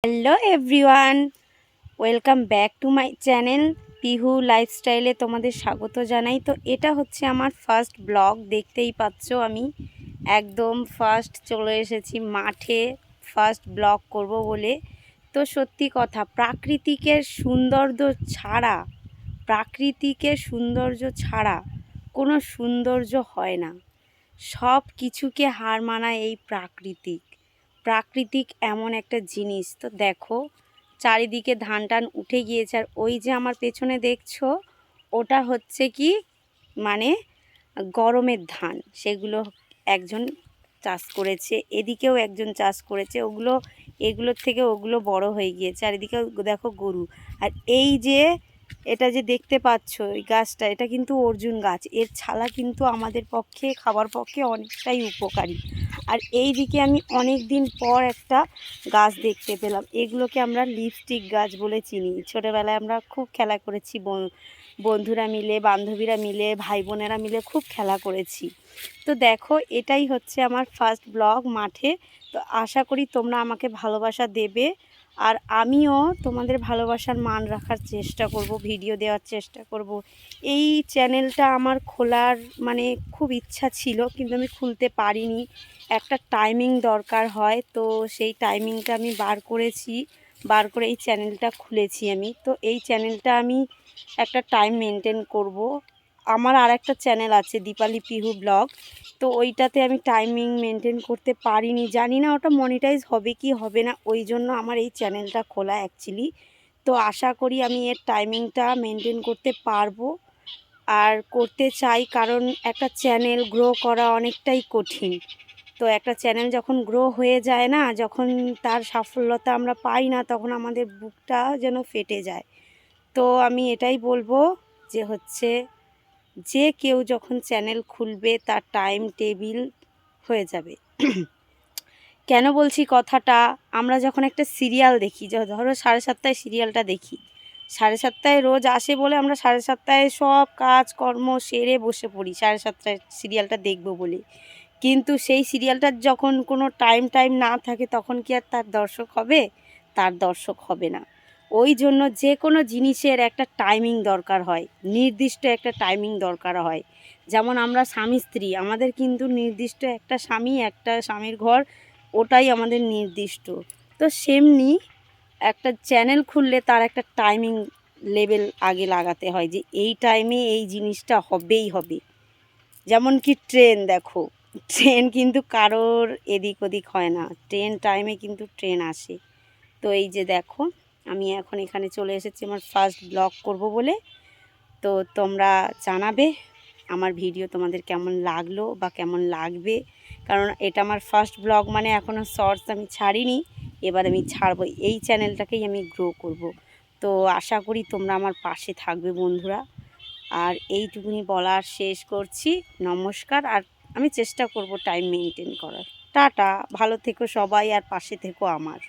Hello everyone, welcome back to my channel Pihu লাইফস্টাইলে তোমাদের স্বাগত জানাই। তো এটা হচ্ছে আমার ফার্স্ট ব্লগ, দেখতেই পাচ্ছ আমি একদম ফার্স্ট চলে এসেছি মাঠে ফার্স্ট ব্লগ করব বলে। তো সত্যি কথা, প্রাকৃতিকের সৌন্দর্য ছাড়া কোনো সৌন্দর্য হয় না। সব কিছুকে হার মানায় এই প্রাকৃতিক এমন একটা জিনিস। তো দেখো চারিদিকে ধান টান উঠে গিয়েছে, আর ওই যে আমার পেছনে দেখছো ওটা হচ্ছে কি মানে গরমের ধান, সেগুলো একজন চাষ করেছে, এদিকেও একজন চাষ করেছে, এগুলোর থেকে ওগুলো বড় হয়ে গিয়েছে। আর এদিকে দেখো গরু। আর এই যে এটা যে দেখতে পাচ্ছ এই গাছটা, এটা কিন্তু অর্জুন গাছ। এর ছালা কিন্তু আমাদের পক্ষে খাবার পক্ষে অনেকটাই উপকারী। আর এই দিকে আমি অনেক দিন পর একটা গাছ দেখতে পেলাম, এগুলোকে আমরা লিপস্টিক গাছ বলে চিনি। ছোটোবেলায় আমরা খুব খেলা করেছি, বন্ধুরা মিলে, বান্ধবীরা মিলে, ভাই বোনেরা মিলে খুব খেলা করেছি। তো দেখো এটাই হচ্ছে আমার ফার্স্ট ব্লগ মাঠে। তো আশা করি তোমরা আমাকে ভালোবাসা দেবে, আর আমিও তোমাদের ভালোবাসার মান রাখার চেষ্টা করব, ভিডিও দেওয়ার চেষ্টা করব। এই চ্যানেলটা আমার খোলার খুব ইচ্ছা ছিল, কিন্তু আমি খুলতে পারিনি। একটা টাইমিং দরকার হয়, তো সেই টাইমিংটা আমি বার করে এই চ্যানেলটা খুলেছি আমি। তো এই চ্যানেলটা আমি একটা টাইম মেনটেন করব। আমার আর একটা চ্যানেল আছে দীপালি পিহু ব্লগ, তো ওইটাতে আমি টাইমিং মেনটেন করতে পারিনি, জানি না ওটা মনিটাইজ হবে কি হবে না, ওই জন্য আমার এই চ্যানেলটা খোলা অ্যাকচুয়ালি। তো আশা করি আমি এর টাইমিংটা মেনটেন করতে পারবো আর করতে চাই, কারণ একটা চ্যানেল গ্রো করা অনেকটাই কঠিন। তো একটা চ্যানেল যখন গ্রো হয়ে যায় না, যখন তার সাফল্যতা আমরা পাই না, তখন আমাদের বুকটা যেন ফেটে যায়। তো আমি এটাই বলবো যে যে কেউ যখন চ্যানেল খুলবে তার টাইম টেবিল হয়ে যাবে। কেন বলছি কথাটা, আমরা যখন একটা সিরিয়াল দেখি, ধরো 7:30 সিরিয়ালটা দেখি, 7:30 রোজ আসে বলে আমরা 7:30 সব কাজকর্ম সেরে বসে পড়ি 7:30 সিরিয়ালটা দেখবো বলে। কিন্তু সেই সিরিয়ালটার যখন কোনো টাইম না থাকে, তখন কি আর তার দর্শক হবে? তার দর্শক হবে না। ওই জন্য যে কোনো জিনিসের একটা টাইমিং দরকার হয়, নির্দিষ্ট একটা টাইমিং দরকার হয়। যেমন আমরা স্বামী স্ত্রী, আমাদের কিন্তু নির্দিষ্ট একটা স্বামী, একটা স্বামীর ঘর, ওটাই আমাদের নির্দিষ্ট। তো সেমনি একটা চ্যানেল খুললে তার একটা টাইমিং লেভেল আগে লাগাতে হয়, যে এই টাইমে এই জিনিসটা হবেই হবে। যেমন কি ট্রেন, দেখো ট্রেন কিন্তু কারোর এদিক ওদিক হয় না, ট্রেন টাইমে কিন্তু ট্রেন আসে। তো এই যে দেখো আমি এখন এখানে চলে এসেছি আমার ফার্স্ট ব্লগ করব বলে। তো তোমরা জানাবে আমার ভিডিও তোমাদের কেমন লাগলো বা কেমন লাগবে, কারণ এটা আমার ফার্স্ট ব্লগ, এখনও শর্টস আমি ছাড়িনি, এবার আমি ছাড়বো, এই চ্যানেলটাকেই আমি গ্রো করব। তো আশা করি তোমরা আমার পাশে থাকবে বন্ধুরা। আর এইটুকুনি বলার শেষ করছি, নমস্কার। আর আমি চেষ্টা করব টাইম মেনটেন করার। টাটা, ভালো থেকো সবাই, আর পাশে থেকো আমার।